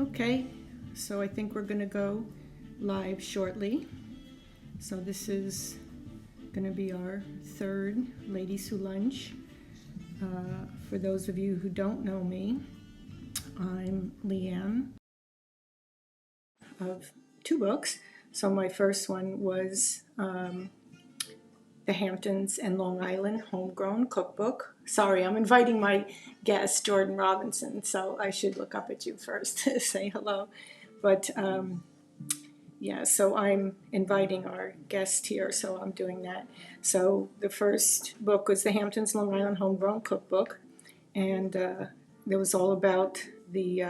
Okay, so I think we're going to go live shortly. So this is going to be our third Ladies Who Lunch. For those of you who don't know me, I'm Leanne of two books. So my first one was The Hamptons and Long Island Homegrown Cookbook. Sorry, I'm inviting my guest, Jordan Robinson, so I should look up at you first to say hello. But yeah, so I'm inviting our guest here, so I'm doing that. So the first book was The Hamptons Long Island Homegrown Cookbook, and it was all about the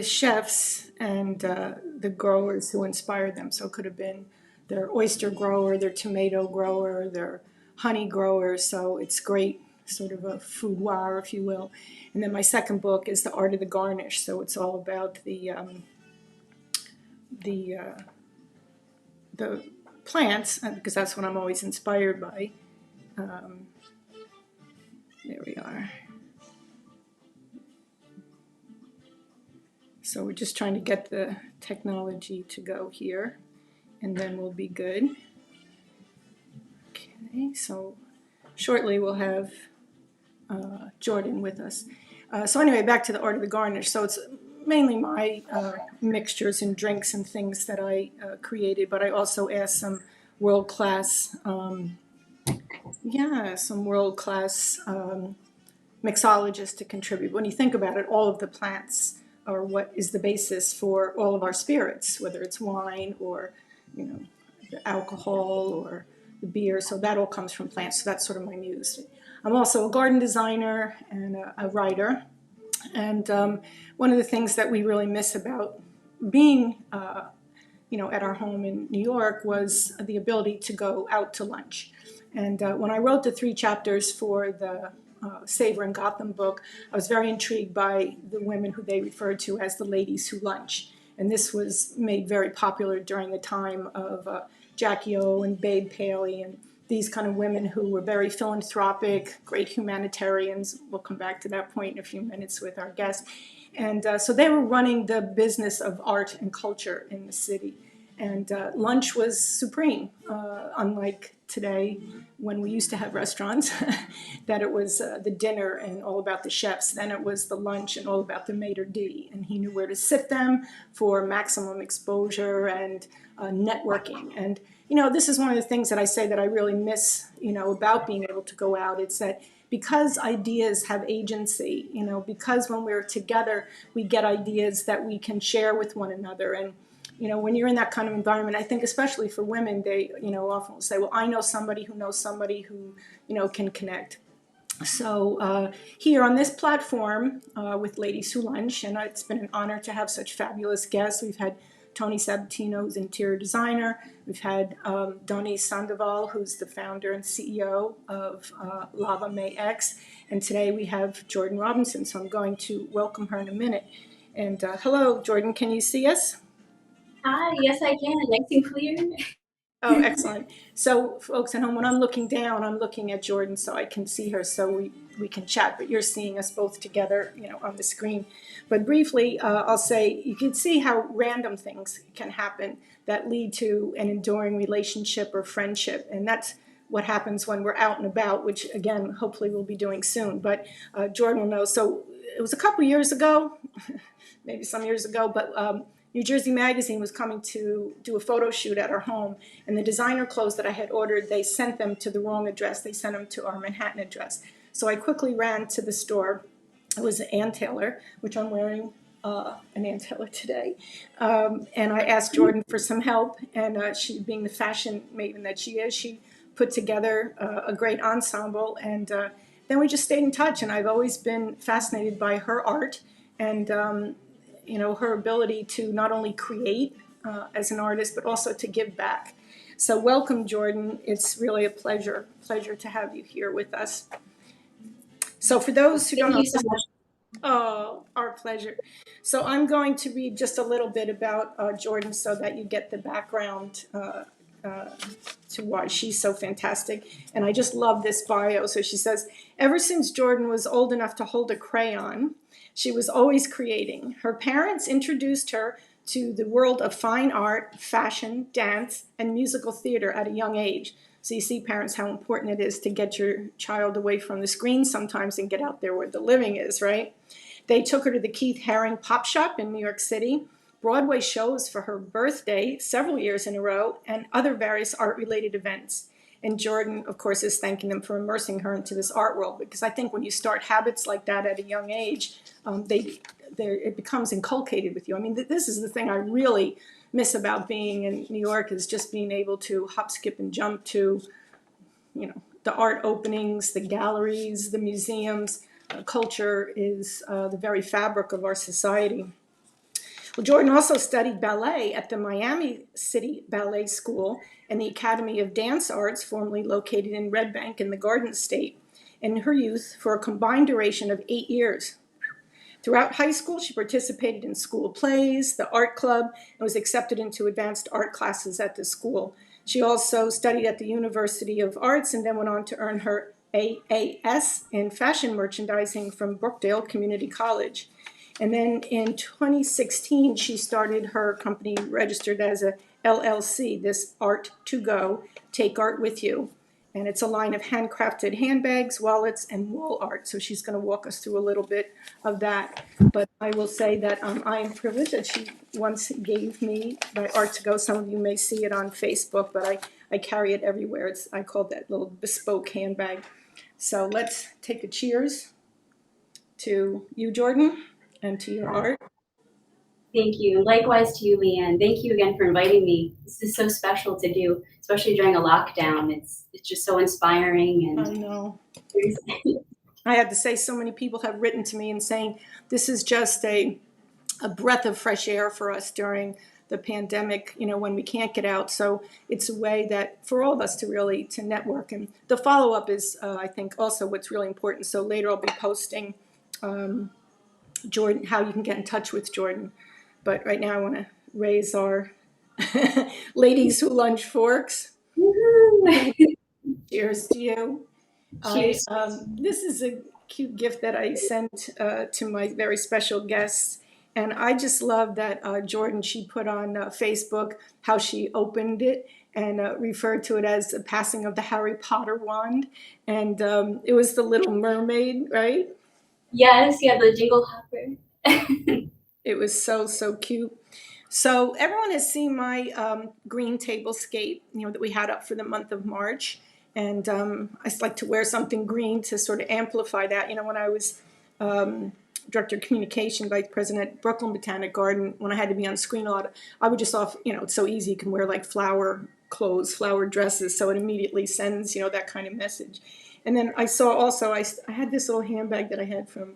chefs and the growers who inspired them. So it could have been their oyster grower, their tomato grower, their honey grower. So it's great, sort of a foudoir, if you will. And then my second book is The Art of the Garnish. So it's all about the plants, because that's what I'm always inspired by. There we are. So we're just trying to get the technology to go here, and then we'll be good. Okay, so shortly we'll have Jordan with us. So anyway, back to The Art of the Garnish. So it's mainly my mixtures and drinks and things that I created, but I also asked some world-class, mixologists to contribute. When you think about it, all of the plants are what is the basis for all of our spirits, whether it's wine or, the alcohol or the beer. So that all comes from plants. So that's sort of my muse. I'm also a garden designer and a writer. And one of the things that we really miss about being, at our home in New York was the ability to go out to lunch. And when I wrote the 3 chapters for the Savor in Gotham book, I was very intrigued by the women who they referred to as the ladies who lunch. And this was made very popular during the time of Jackie O and Babe Paley and these kind of women who were very philanthropic, great humanitarians. We'll come back to that point in a few minutes with our guest. And so they were running the business of art and culture in the city. And lunch was supreme, unlike today when we used to have restaurants, that it was the dinner and all about the chefs. Then it was the lunch and all about the maitre d'. And he knew where to sit them for maximum exposure and networking. And, this is one of the things that I say that I really miss, about being able to go out. It's that because ideas have agency, because when we're together, we get ideas that we can share with one another. And when you're in that kind of environment, I think especially for women, they, often will say, well, I know somebody who knows somebody who, can connect. So here on this platform with Ladies Who Lunch, and it's been an honor to have such fabulous guests. We've had Tony Sabatino, who's interior designer. We've had Doni Sandoval, who's the founder and CEO of Lava May X. And today we have Jordan Robinson, so I'm going to welcome her in a minute. And hello, Jordan, can you see us? Hi, yes, I can. Nice and clear. Oh, excellent. So, folks at home, when I'm looking down, I'm looking at Jordan so I can see her so we can chat, but you're seeing us both together, on the screen. But briefly, I'll say you can see how random things can happen that lead to an enduring relationship or friendship. And that's what happens when we're out and about, which, again, hopefully we'll be doing soon. But Jordan will know. So it was a couple years ago, maybe some years ago, but New Jersey Magazine was coming to do a photo shoot at our home, and the designer clothes that I had ordered, they sent them to the wrong address. They sent them to our Manhattan address. So I quickly ran to the store. It was an Ann Taylor, which I'm wearing an Ann Taylor today. And I asked Jordan for some help, and she, being the fashion maven that she is, she put together a great ensemble, and then we just stayed in touch, and I've always been fascinated by her art, and her ability to not only create as an artist, but also to give back. So welcome, Jordan. It's really a pleasure to have you here with us. So for those who don't know, Thank you so much. oh, our pleasure. So I'm going to read just a little bit about Jordan so that you get the background to why she's so fantastic. And I just love this bio. So she says, ever since Jordan was old enough to hold a crayon, she was always creating. Her parents introduced her to the world of fine art, fashion, dance, and musical theater at a young age. So you see, parents, how important it is to get your child away from the screen sometimes and get out there where the living is, right? They took her to the Keith Haring Pop Shop in New York City, Broadway shows for her birthday several years in a row, and other various art-related events. And Jordan, of course, is thanking them for immersing her into this art world, because I think when you start habits like that at a young age, it becomes inculcated with you. I mean, this is the thing I really miss about being in New York, is just being able to hop, skip, and jump to, the art openings, the galleries, the museums. Culture is the very fabric of our society. Well, Jordan also studied ballet at the Miami City Ballet School and the Academy of Dance Arts, formerly located in Red Bank in the Garden State, in her youth for a combined duration of 8 years. Throughout high school, she participated in school plays, the art club, and was accepted into advanced art classes at the school. She also studied at the University of Arts and then went on to earn her AAS in fashion merchandising from Brookdale Community College. And then in 2016, she started her company registered as a LLC, this Art to Go, Take Art With You. And it's a line of handcrafted handbags, wallets, and wall art. So she's going to walk us through a little bit of that. But I will say that I am privileged that she once gave me my Art to Go. Some of you may see it on Facebook, but I carry it everywhere. I call it that little bespoke handbag. So let's take a cheers to you, Jordan, and to your art. Thank you. Likewise to you, Leanne. Thank you again for inviting me. This is so special to do, especially during a lockdown. It's just so inspiring I and know. I have to say, so many people have written to me and saying this is just a breath of fresh air for us during the pandemic, when we can't get out. So it's a way that for all of us to really to network. And the follow-up is, I think, also what's really important. So later I'll be posting Jordan, how you can get in touch with Jordan. But right now I want to raise our ladies who lunge forks. Cheers to you. cheers. This is a cute gift that I sent to my very special guests. And I just love that Jordan, she put on Facebook how she opened it and referred to it as the passing of the Harry Potter wand. And it was the Little Mermaid, right? Yes, yeah, the jingle hopper. It was so, so cute. So everyone has seen my green tablescape, that we had up for the month of March. And I just like to wear something green to sort of amplify that. When I was Director of Communication, Vice President at Brooklyn Botanic Garden, when I had to be on screen a lot, I would just it's so easy. You can wear like flower clothes, flower dresses. So it immediately sends, that kind of message. And then I saw also, I had this little handbag that I had from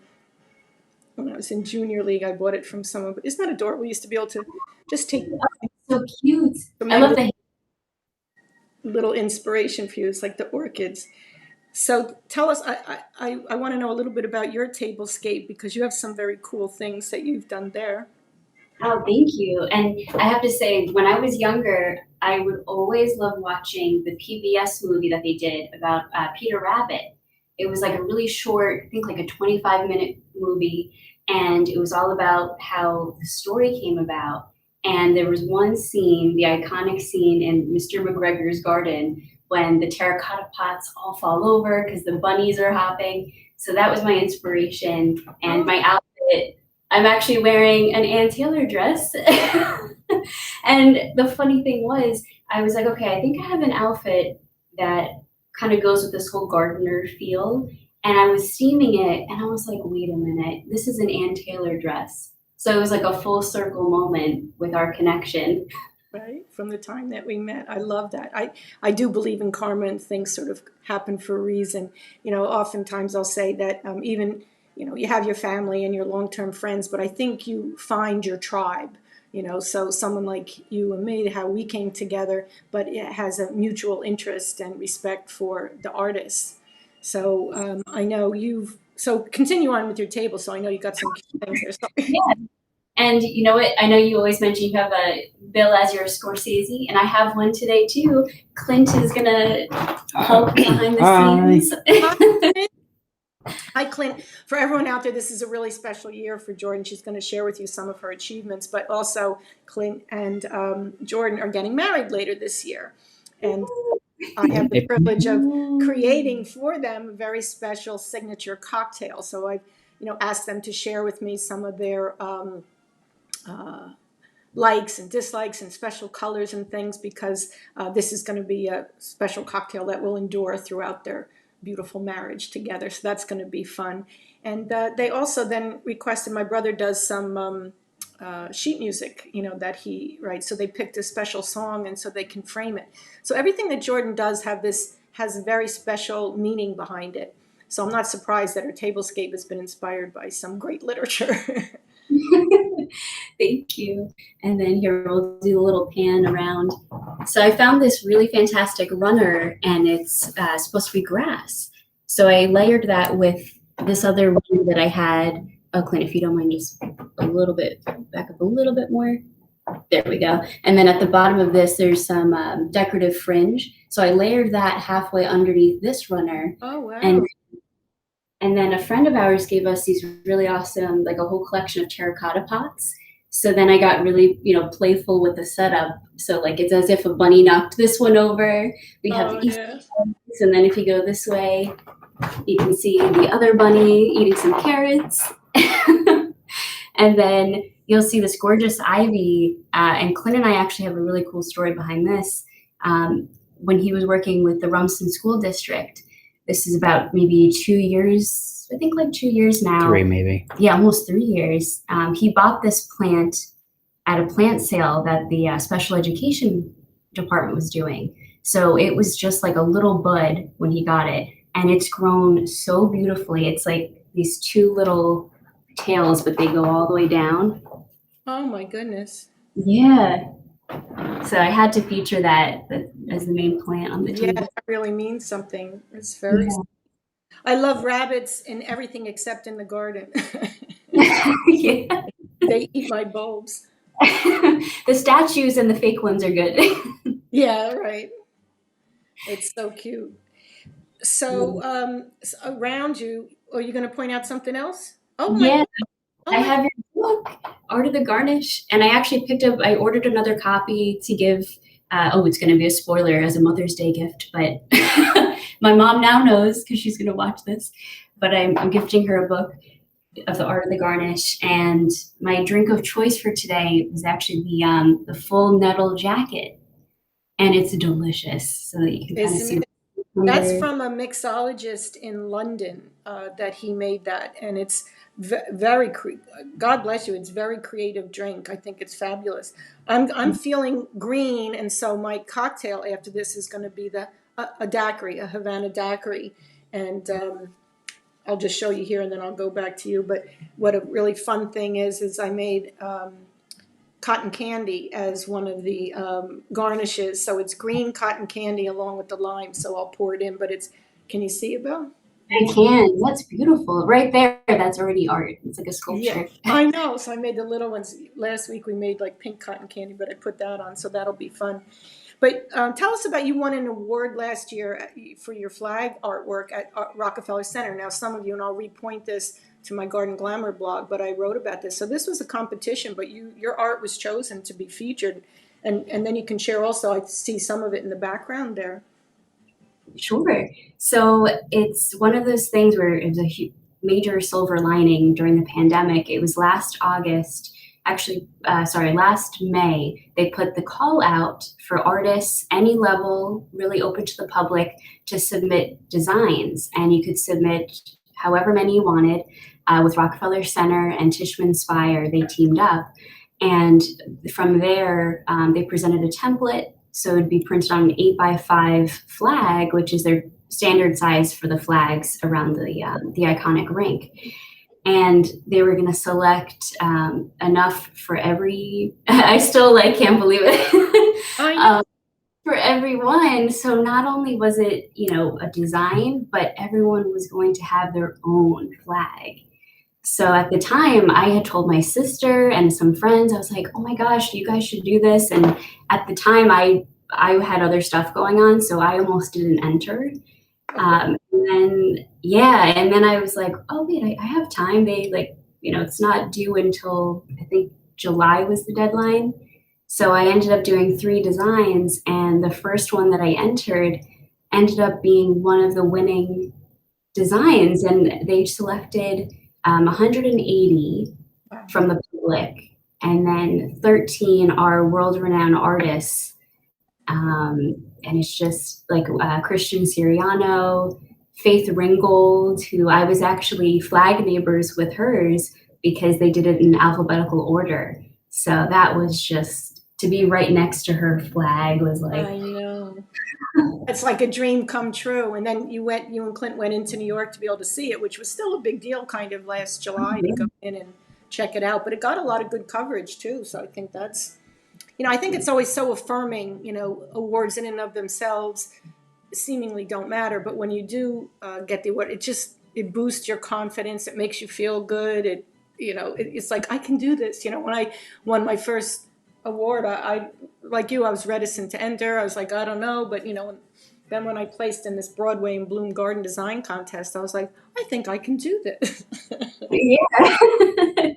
when I was in junior league. I bought it from someone, but isn't that adorable? We used to be able to just take So cute. I love tremendous the little inspiration for you. It's like the orchids. So tell us, I want to know a little bit about your tablescape, because you have some very cool things that you've done there. Oh, thank you. And I have to say, when I was younger, I would always love watching the PBS movie that they did about Peter Rabbit. It was like a really short, I think like a 25-minute movie, and it was all about how the story came about. And there was one scene, the iconic scene in Mr. McGregor's garden, when the terracotta pots all fall over because the bunnies are hopping. So that was my inspiration, and my outfit. I'm actually wearing an Ann Taylor dress. And the funny thing was, I was like, okay, I think I have an outfit that kind of goes with this whole gardener feel. And I was steaming it, and I was like, wait a minute, this is an Ann Taylor dress. So it was like a full circle moment with our connection. Right, from the time that we met. I love that. I do believe in karma, and things sort of happen for a reason. Oftentimes I'll say that even, you have your family and your long-term friends, but I think you find your tribe. So someone like you and me, how we came together, but it has a mutual interest and respect for the artists. So I know so continue on with your table. So I know you got some cute things there. So, Yeah. And you know what? I know you always mention you have a Bill as your Scorsese, and I have one today too. Clint is gonna help behind the scenes. Hi, Clint. For everyone out there, this is a really special year for Jordan. She's going to share with you some of her achievements, but also Clint and Jordan are getting married later this year. And I have the privilege of creating for them a very special signature cocktail. So I've, asked them to share with me some of their uh, likes and dislikes and special colors and things, because this is going to be a special cocktail that will endure throughout their beautiful marriage together. So that's going to be fun. And they also then requested, my brother does some sheet music, that he writes. So they picked a special song, and so they can frame it. So everything that Jordan does has a very special meaning behind it. So I'm not surprised that her tablescape has been inspired by some great literature. Thank you. And then here we'll do a little pan around. So I found this really fantastic runner, and it's supposed to be grass. So I layered that with this other runner that I had. Oh, Clint, if you don't mind, just a little bit, back up a little bit more. There we go. And then at the bottom of this, there's some decorative fringe. So I layered that halfway underneath this runner. Oh, wow. And then a friend of ours gave us these really awesome, like a whole collection of terracotta pots. So then I got really, playful with the setup. So like it's as if a bunny knocked this one over. We have the Easter eggs, and then if you go this way, you can see the other bunny eating some carrots. And then you'll see this gorgeous ivy. And Clint and I actually have a really cool story behind this. When he was working with the Rumson School District, this is about maybe 2 years, I think like 2 years now. 3 maybe. Yeah, almost 3 years. He bought this plant at a plant sale that the special education department was doing. So it was just like a little bud when he got it. And it's grown so beautifully. It's like these 2 little tails, but they go all the way down. Oh my goodness. Yeah. So I had to feature that as the main plant on the table. Yeah, that really means something. It's very. Yeah. I love rabbits in everything except in the garden. Yeah. They eat my bulbs. The statues and the fake ones are good. Yeah, right. It's so cute. So around you, are you going to point out something else? Oh my. Yeah. I have your book, Art of the Garnish, and I actually I ordered another copy to give, it's going to be a spoiler, as a Mother's Day gift, but my mom now knows because she's going to watch this, but I'm gifting her a book of the Art of the Garnish, and my drink of choice for today was actually the full nettle jacket, and it's delicious, so that you can kind of see. That's from a mixologist in London that he made that, and it's very God bless you, it's very creative drink. I think it's fabulous. I'm feeling green, and so my cocktail after this is going to be a daiquiri, a Havana daiquiri, and I'll just show you here, and then I'll go back to you. But what a really fun thing is I made cotton candy as one of the garnishes. So it's green cotton candy along with the lime. So I'll pour it in, but can you see it, Bill? I can. That's beautiful. Right there, that's already art. It's like a sculpture. Yeah, I know. So I made the little ones. Last week we made like pink cotton candy, but I put that on, so that'll be fun. But tell us about, you won an award last year for your flag artwork at Rockefeller Center. Now, some of you, and I'll repoint this to my Garden Glamour blog, but I wrote about this. So this was a competition, but your art was chosen to be featured. And then you can share also, I see some of it in the background there. Sure. So it's one of those things where it was a major silver lining during the pandemic. It was last May, they put the call out for artists, any level, really open to the public, to submit designs. And you could submit however many you wanted. With Rockefeller Center and Tishman Speyer, they teamed up. And from there, they presented a template. So it'd be printed on an 8x5 flag, which is their standard size for the flags around the iconic rink. And they were going to select enough for every, I still can't believe it, for everyone. So not only was it, a design, but everyone was going to have their own flag. So at the time, I had told my sister and some friends, I was like, oh my gosh, you guys should do this. And at the time, I had other stuff going on, so I almost didn't enter. Okay. And then, yeah, and then I was like, oh wait, I have time. They like, it's not due until I think July was the deadline. So I ended up doing 3 designs, and the first one that I entered ended up being one of the winning designs, and they selected 180 Wow. from the public, and then 13 are world-renowned artists. And it's just like Christian Siriano, Faith Ringgold, who I was actually flag neighbors with hers because they did it in alphabetical order. So that was just to be right next to her flag was like, I know. It's like a dream come true. And then you and Clint went into New York to be able to see it, which was still a big deal kind of last July to go in and check it out. But it got a lot of good coverage too. So I think that's, I think it's always so affirming, awards in and of themselves seemingly don't matter. But when you do get the award, it boosts your confidence. It makes you feel good. It's like, I can do this. When I won my first award, I like you, I was reticent to enter. I was like, I don't know. But, then when I placed in this Broadway and Bloom Garden Design Contest, I was like, I think I can do this. yeah.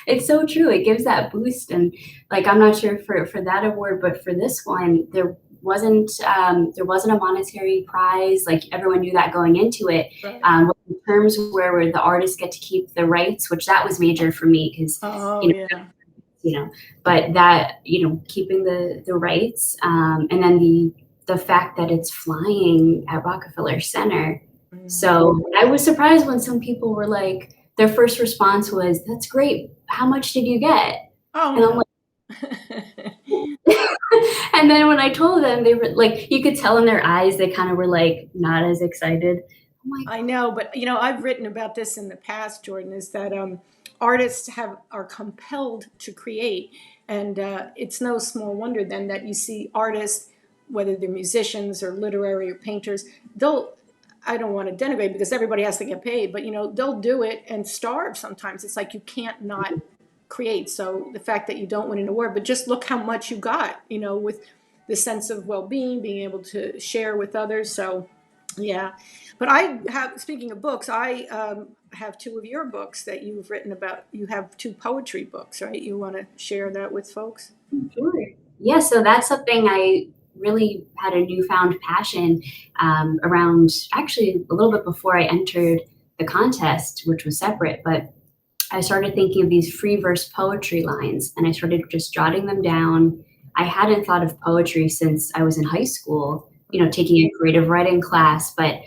It's so true. It gives that boost. And like, I'm not sure for that award, but for this one, there wasn't a monetary prize. Like everyone knew that going into it. Right. In terms where the artists get to keep the rights, which that was major for me because, Oh, yeah. but that, keeping the rights, and then the fact that it's flying at Rockefeller Center. So I was surprised when some people were like, their first response was, "That's great. How much did you get?" Oh, And I'm like, and then when I told them, they were like, you could tell in their eyes, they kind of were like not as excited. I'm like, I know, but I've written about this in the past, Jordan, is that artists are compelled to create, and it's no small wonder then that you see artists, whether they're musicians or literary or painters, I don't want to denigrate because everybody has to get paid, but they'll do it and starve sometimes. It's like you can't not create. So the fact that you don't win an award, but just look how much you got, with the sense of well-being, being able to share with others. So yeah. But speaking of books, I have 2 of your books that you've written about. You have 2 poetry books, right? You want to share that with folks? sure. Yeah, so that's something I really had a newfound passion around actually a little bit before I entered the contest, which was separate, but I started thinking of these free verse poetry lines and I started just jotting them down. I hadn't thought of poetry since I was in high school, taking a creative writing class, but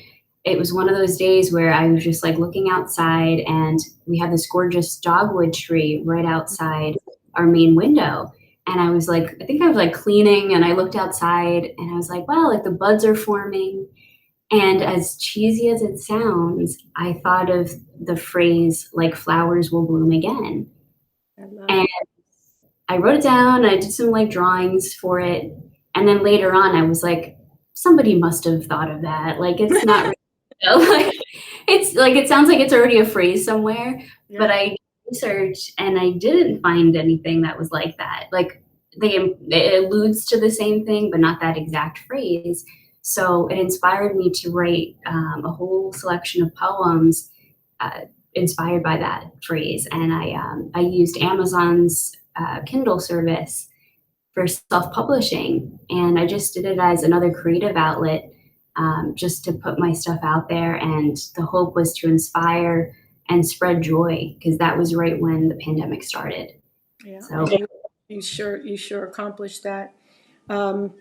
it was one of those days where I was just like looking outside and we had this gorgeous dogwood tree right outside our main window. And I was like, I think I was like cleaning and I looked outside and I was like, wow, like the buds are forming. And as cheesy as it sounds, I thought of the phrase like flowers will bloom again. I love And it. I wrote it down, I did some like drawings for it. And then later on I was like, somebody must have thought of that. Like it's not really, like it's like it sounds like it's already a phrase somewhere. Yeah. But I researched and I didn't find anything that was like that. Like it alludes to the same thing, but not that exact phrase. So it inspired me to write a whole selection of poems inspired by that phrase. And I used Amazon's Kindle service for self-publishing. And I just did it as another creative outlet, just to put my stuff out there. And the hope was to inspire and spread joy because that was right when the pandemic started. Yeah. So You sure accomplished that. Um,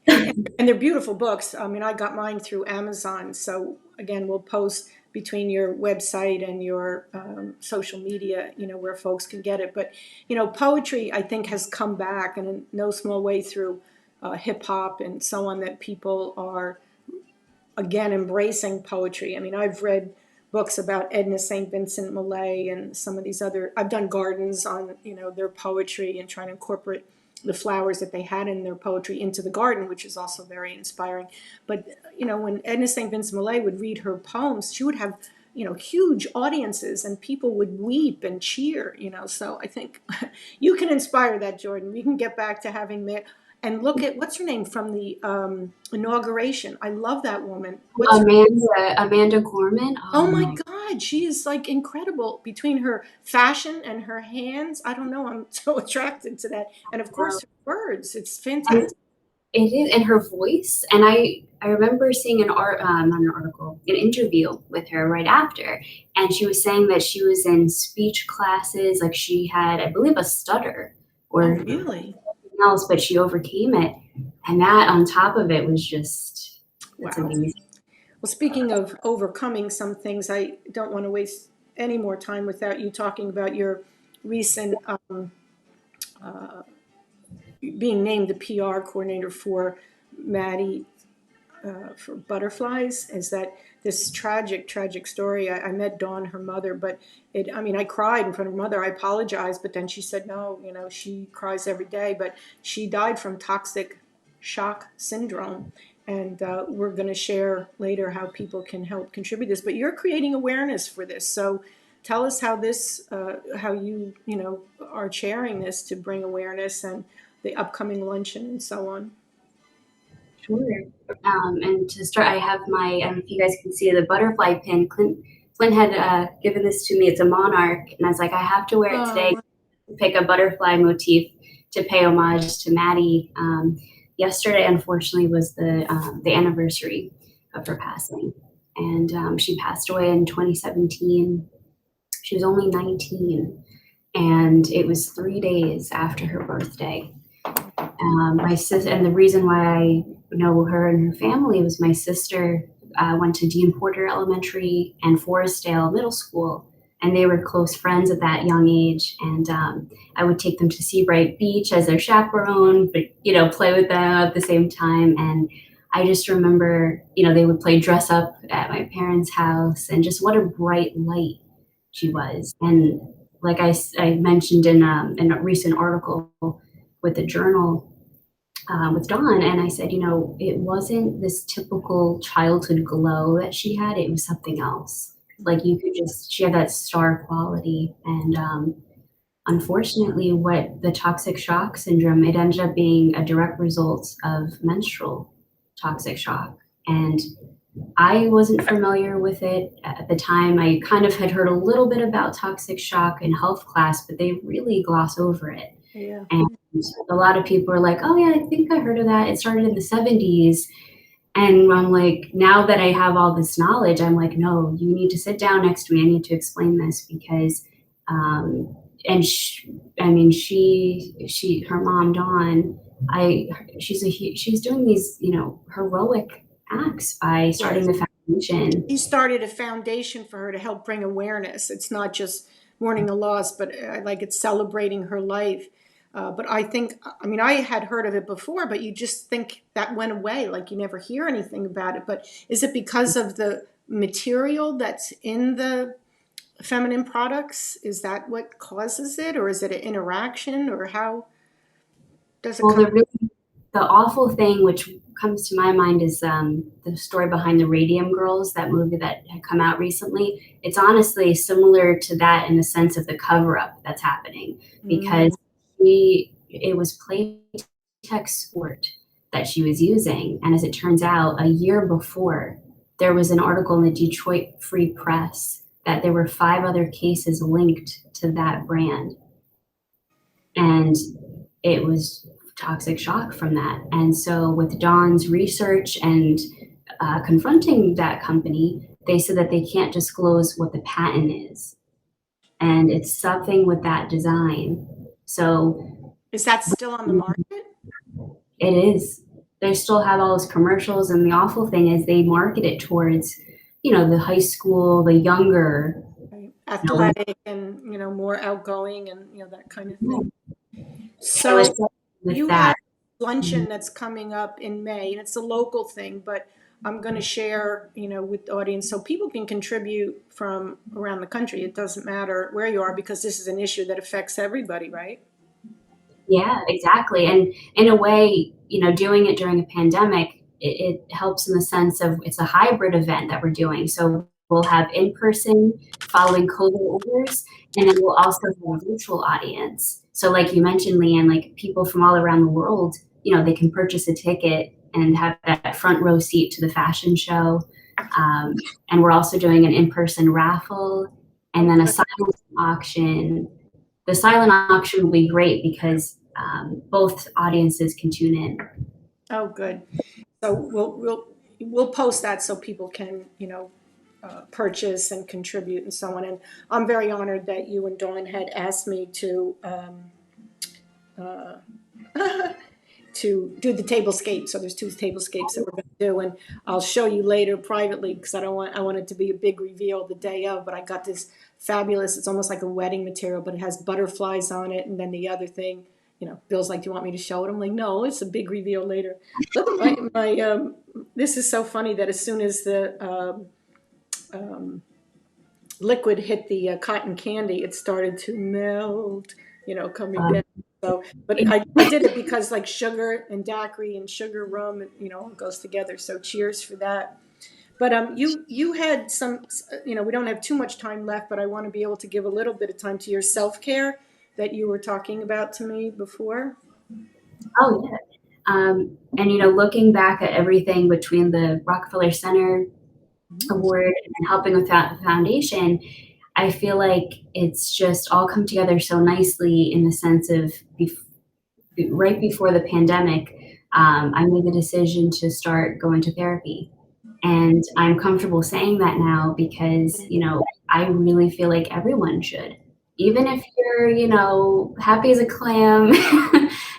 and they're beautiful books. I mean, I got mine through Amazon. So again, we'll post between your website and your social media, where folks can get it. But poetry, I think, has come back, and in no small way through hip hop and so on, that people are again embracing poetry. I mean, I've read books about Edna St. Vincent Millay and some of these other. I've done gardens on their poetry and trying to incorporate the flowers that they had in their poetry into the garden, which is also very inspiring. But when Edna St. Vincent Millay would read her poems, she would have huge audiences, and people would weep and cheer. So I think you can inspire that, Jordan. We can get back to having and look at what's her name from the inauguration. I love that woman. What's her Amanda Gorman. Oh Oh my my. God, she is like incredible between her fashion and her hands. I don't know, I'm so attracted to that. And of course, her words, it's And fantastic. it is, and her voice. And I remember seeing not an article, an interview with her right after, and she was saying that she was in speech classes, like she had, I believe, a stutter Oh, or really? something else, but she overcame it. And that on top of it was just, that's Wow. amazing. Well, speaking of overcoming some things, I don't want to waste any more time without you talking about your recent being named the PR coordinator for Maddie for butterflies. Is that this tragic story? I met Dawn, her mother, but I mean, I cried in front of her mother. I apologized, but then she said, no, she cries every day, but she died from toxic shock syndrome. And we're going to share later how people can help contribute this, but you're creating awareness for this. So tell us how you are chairing this to bring awareness and the upcoming luncheon and so on. Sure. And to start, I have my, I don't know if you guys can see the butterfly pin. Clint had given this to me. It's a monarch. And I was like, I have to wear it today. Oh, Pick a butterfly motif to pay homage to Maddie. Yesterday, unfortunately, was the anniversary of her passing. And she passed away in 2017. She was only 19. And it was 3 days after her birthday. My sister, and the reason why I know her and her family was my sister went to Dean Porter Elementary and Forestdale Middle School, and they were close friends at that young age. And I would take them to Seabright Beach as their chaperone, but play with them at the same time. And I just remember, they would play dress up at my parents' house, and just what a bright light she was. And like I mentioned in a recent article with the journal with Dawn, and I said, it wasn't this typical childhood glow that she had. It was something else. Like she had that star quality. And unfortunately, what the toxic shock syndrome, it ended up being a direct result of menstrual toxic shock. And I wasn't familiar with it at the time. I kind of had heard a little bit about toxic shock in health class, but they really gloss over it. yeah. And a lot of people are like, oh yeah, I think I heard of that. It started in the 70s. And I'm like, now that I have all this knowledge, I'm like, no, you need to sit down next to me. I need to explain this because, and her mom, Dawn, she's doing these, heroic acts by starting the foundation. He started a foundation for her to help bring awareness. It's not just mourning the loss, but like it's celebrating her life. But I think, I mean, I had heard of it before, but you just think that went away, like you never hear anything about it. But is it because of the material that's in the feminine products? Is that what causes it, or is it an interaction, or how does it Well, come? the awful thing, which comes to my mind, is the story behind the Radium Girls, that movie that had come out recently. It's honestly similar to that in the sense of the cover up that's happening, because it was Playtex Sport that she was using. And as it turns out, a year before, there was an article in the Detroit Free Press that there were 5 other cases linked to that brand. And it was toxic shock from that. And so with Dawn's research and confronting that company, they said that they can't disclose what the patent is. And it's something with that design. So Is that still on the market? it is. They still have all those commercials, and the awful thing is they market it towards, the high school, the younger, Right. Athletic and more outgoing and that kind of thing. so So it's with you that. have luncheon that's coming up in May, and it's a local thing, but I'm going to share, with the audience so people can contribute from around the country. It doesn't matter where you are because this is an issue that affects everybody, right? Yeah, exactly. And in a way, doing it during a pandemic, it helps in the sense of it's a hybrid event that we're doing. So we'll have in-person following COVID orders, and then we'll also have a virtual audience. So like you mentioned, Leanne, like people from all around the world, they can purchase a ticket and have that front row seat to the fashion show. And we're also doing an in-person raffle and then a silent auction. The silent auction will be great because both audiences can tune in. Oh, good. So we'll post that so people can, purchase and contribute and so on. And I'm very honored that you and Dawn had asked me to to do the tablescape. So there's 2 tablescapes that we're going to do, and I'll show you later privately because I want it to be a big reveal the day of. But I got this fabulous. It's almost like a wedding material, but it has butterflies on it, and then the other thing. Bill's like, "Do you want me to show it?" I'm like, "No, it's a big reveal later." Look, this is so funny that as soon as the liquid hit the cotton candy, it started to melt, coming down. So, but I did it because like sugar and daiquiri and sugar rum, it goes together. So cheers for that. But you had some, we don't have too much time left, but I want to be able to give a little bit of time to your self-care that you were talking about to me before. Oh, yeah. And, looking back at everything between the Rockefeller Center Award and helping with that foundation, I feel like it's just all come together so nicely in the sense of right before the pandemic, I made the decision to start going to therapy. And I'm comfortable saying that now because, I really feel like everyone should. Even if you're, happy as a clam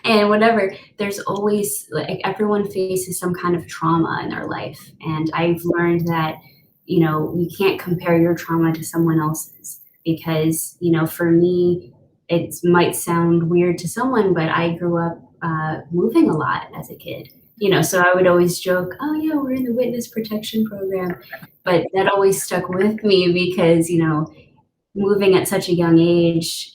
and whatever, there's always, like, everyone faces some kind of trauma in their life. And I've learned that, you can't compare your trauma to someone else's because, for me, it might sound weird to someone, but I grew up moving a lot as a kid. So I would always joke, "Oh yeah, we're in the witness protection program," but that always stuck with me because, moving at such a young age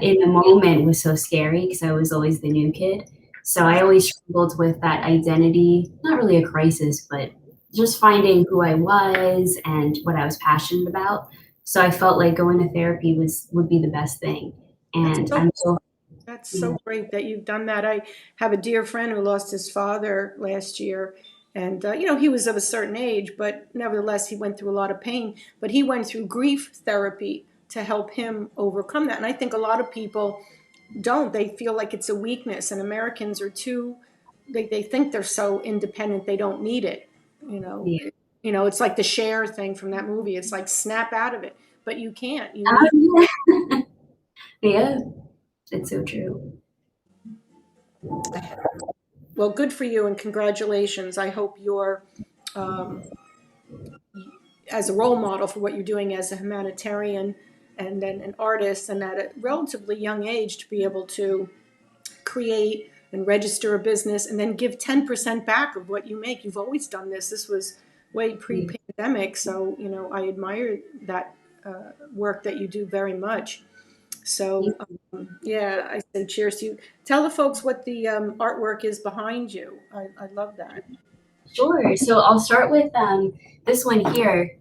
in the moment was so scary because I was always the new kid. So I always struggled with that identity, not really a crisis, but just finding who I was and what I was passionate about. So I felt like going to therapy would be the best thing. And That's so great that you've done that. I have a dear friend who lost his father last year. And, he was of a certain age, but nevertheless, he went through a lot of pain. But he went through grief therapy to help him overcome that. And I think a lot of people don't. They feel like it's a weakness. And Americans are they think they're so independent, they don't need it. It's like the Cher thing from that movie. It's like snap out of it. But you can't. You need yeah, it's so true. Well, good for you and congratulations. I hope you're as a role model for what you're doing as a humanitarian and then an artist, and at a relatively young age to be able to create and register a business and then give 10% back of what you make. You've always done this. This was way pre-pandemic, so I admire that work that you do very much. So yeah, I said cheers to you. Tell the folks what the artwork is behind you. I love that. Sure. So I'll start with this one here.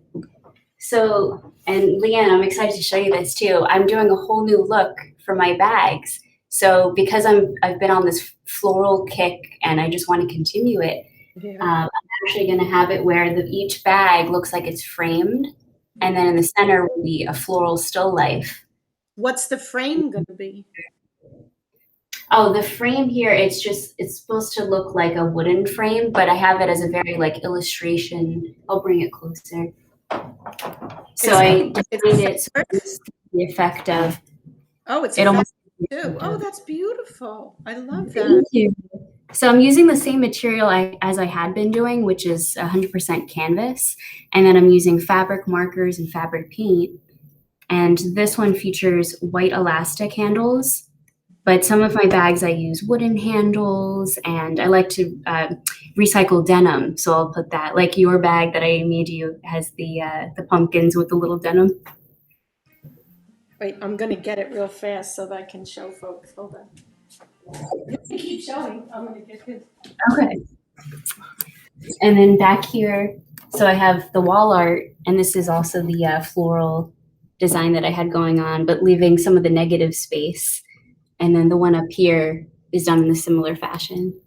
So, and Leanne, I'm excited to show you this too. I'm doing a whole new look for my bags. So because I've been on this floral kick and I just want to continue it, I'm actually going to have it where each bag looks like it's framed, and then in the center will be a floral still life. What's the frame going to be? Oh, the frame here, it's supposed to look like a wooden frame, but I have it as a very illustration. I'll bring it closer. So I designed it so it's the effect of. Oh, it's almost too. Oh, that's beautiful. I love that. Thank you. So I'm using the same material as I had been doing, which is 100% canvas. And then I'm using fabric markers and fabric paint. And this one features white elastic handles, but some of my bags I use wooden handles, and I like to recycle denim. So I'll put that, like your bag that I made you has the pumpkins with the little denim. Wait, I'm going to get it real fast so that I can show folks. Hold on. You keep showing. I'm going to get this. Okay. And then back here, So I have the wall art, and this is also the floral design that I had going on, but leaving some of the negative space. And then the one up here is done in a similar fashion.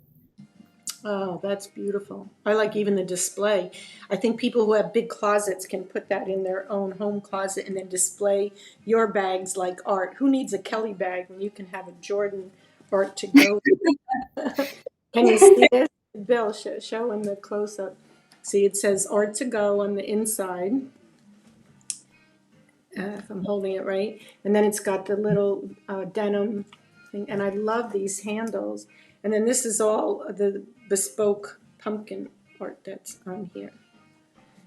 Oh, that's beautiful. I like even the display. I think people who have big closets can put that in their own home closet and then display your bags like art. Who needs a Kelly bag when you can have a Jordan art to go? Can you see this? Bill, show in the close up. See, it says art to go on the inside, if I'm holding it right. And then it's got the little denim thing. And I love these handles. And then this is all the bespoke pumpkin art that's on here.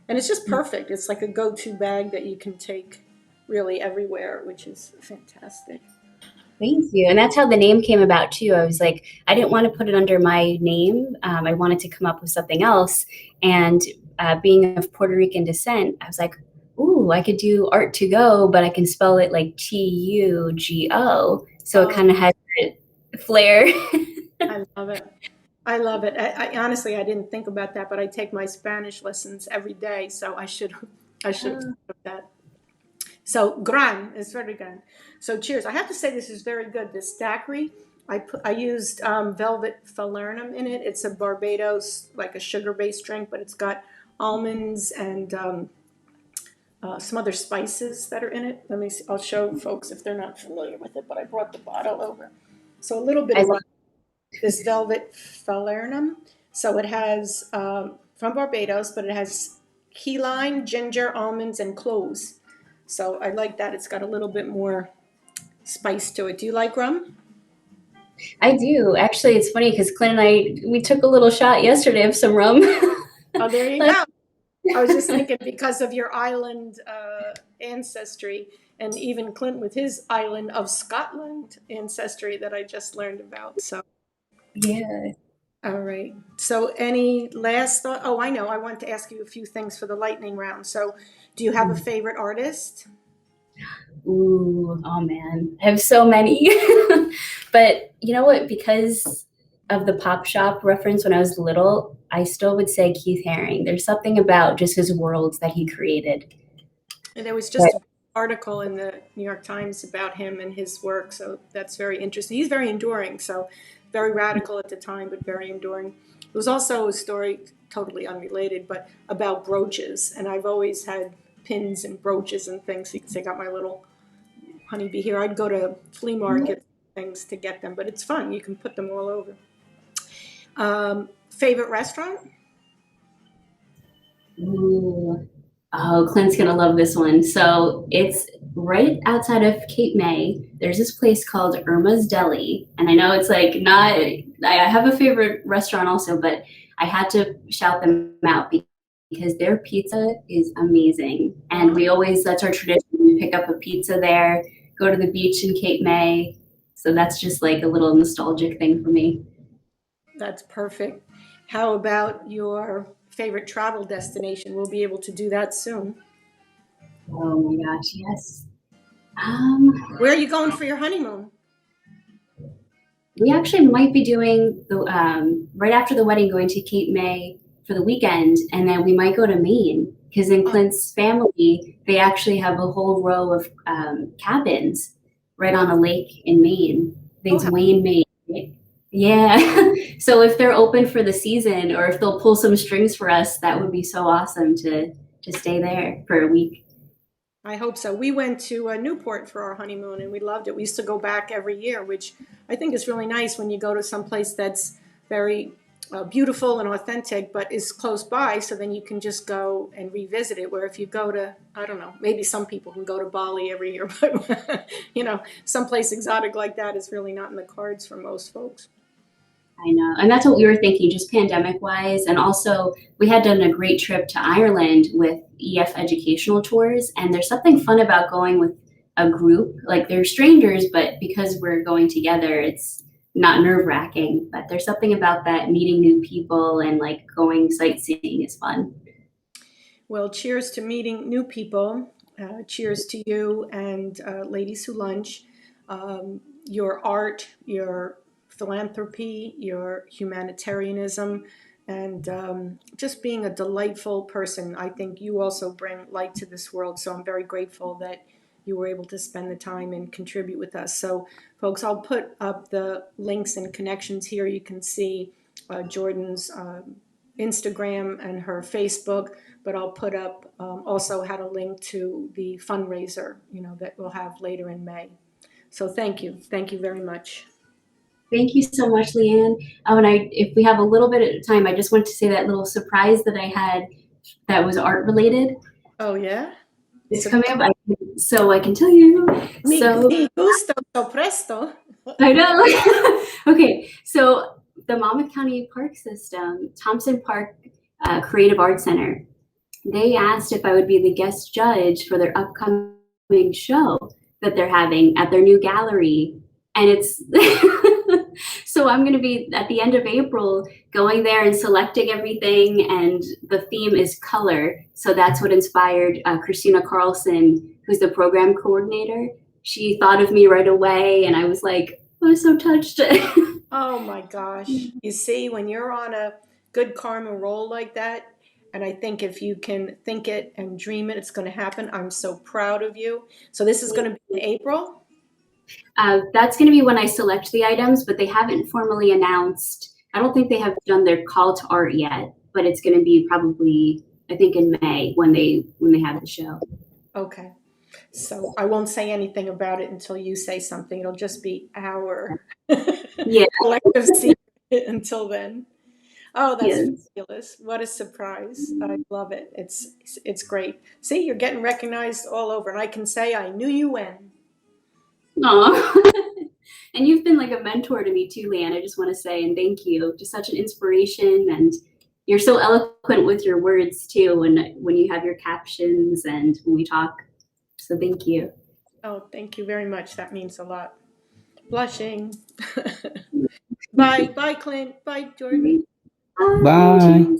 And it's just perfect. It's like a go-to bag that you can take really everywhere, which is fantastic. Thank you. And that's how the name came about too. I was like, I didn't want to put it under my name. I wanted to come up with something else. And being of Puerto Rican descent, I was like, ooh, I could do art to go, but I can spell it like Tugo. So it Oh, kind of has that flair. I love it. I love it. I honestly, I didn't think about that, but I take my Spanish lessons every day, so I should have thought of that. So gran is very good. So cheers. I have to say this is very good. This daiquiri, I used velvet falernum in it. It's a Barbados like a sugar-based drink, but it's got almonds and some other spices that are in it. Let me see. I'll show folks if they're not familiar with it, but I brought the bottle over. So a little bit I of love this velvet falernum. So it has from Barbados, but it has key lime, ginger, almonds, and cloves. So I like that. It's got a little bit more spice to it. Do you like rum? I do. Actually, it's funny because Clint and we took a little shot yesterday of some rum. Oh, there you go. I was just thinking because of your island ancestry, and even Clint with his island of Scotland ancestry that I just learned about. So, Yeah. all right. So, any last thought? Oh, I know. I want to ask you a few things for the lightning round. So, do you have a favorite artist? Ooh, oh man, I have so many. But you know what? Because of the pop shop reference when I was little, I still would say Keith Haring. There's something about just his worlds that he created. And there was But just an article in the New York Times about him and his work. So, that's very interesting. He's very enduring. So, very radical at the time, but very enduring. There was also a story, totally unrelated, but about brooches. And I've always had pins and brooches and things. You can see I got my little honeybee here. I'd go to flea markets things to get them, but it's fun. You can put them all over. Favorite restaurant? ooh, oh, Clint's gonna love this one. So it's right outside of Cape May. There's this place called Irma's Deli, and I know it's like not. I have a favorite restaurant also, but I had to shout them out because their pizza is amazing, and Oh, we always that's our tradition. We pick up a pizza there, go to the beach in Cape May. So that's just like a little nostalgic thing for me. that's perfect. How about your favorite travel destination? We'll be able to do that soon. Oh my gosh, yes. Um, Where are you going for your honeymoon? We actually might be doing the right after the wedding, going to Cape May for the weekend, and then we might go to Maine because in Oh, Clint's family, they actually have a whole row of cabins right on a lake in Maine. I think oh, it's Wayne, Maine. Yeah. So if they're open for the season, or if they'll pull some strings for us, that would be so awesome to stay there for a week. I hope so. We went to Newport for our honeymoon and we loved it. We used to go back every year, which I think is really nice when you go to some place that's very beautiful and authentic, but is close by. So then you can just go and revisit it. Where if you go to, I don't know, maybe some people can go to Bali every year, but someplace exotic like that is really not in the cards for most folks. I know. And that's what we were thinking, just pandemic wise. And also, we had done a great trip to Ireland with EF educational tours. And there's something fun about going with a group. Like they're strangers, but because we're going together, it's not nerve wracking. But there's something about that meeting new people and like going sightseeing is fun. Well, cheers to meeting new people. Cheers to you and Ladies Who Lunch. Your art, your philanthropy, your humanitarianism, and just being a delightful person. I think you also bring light to this world, so I'm very grateful that you were able to spend the time and contribute with us. So, folks, I'll put up the links and connections here. You can see Jordan's Instagram and her Facebook, but I'll put up also had a link to the fundraiser, that we'll have later in May. So thank you very much. Thank you so much, Leanne. Oh, and if we have a little bit of time, I just want to say that little surprise that I had that was art related. Oh yeah, it's coming up, so I can tell you. Mi gusto so presto. I know. Okay, so the Monmouth County Park System, Thompson Park Creative Arts Center, they asked if I would be the guest judge for their upcoming show that they're having at their new gallery. And it's so I'm going to be at the end of April going there and selecting everything, and the theme is color. So that's what inspired Christina Carlson, who's the program coordinator. She thought of me right away, and I was so touched. Oh my gosh. You see, when you're on a good karma roll like that, and I think if you can think it and dream it, it's going to happen. I'm so proud of you. So this is going to be in April? That's going to be when I select the items, but they haven't formally announced. I don't think they have done their call to art yet, but it's going to be probably, I think, in May when they have the show. Okay. So I won't say anything about it until you say something. It'll just be our collective secret until then. Oh, that's fabulous. What a surprise. I love it. It's great. See, you're getting recognized all over. And I can say I knew you when. Aww. And you've been like a mentor to me too, Leanne. I just want to say, and thank you. Just such an inspiration, and you're so eloquent with your words too when you have your captions and when we talk. So thank you. Oh, thank you very much. That means a lot. Blushing. Bye, Clint. Bye, Jordan. Bye.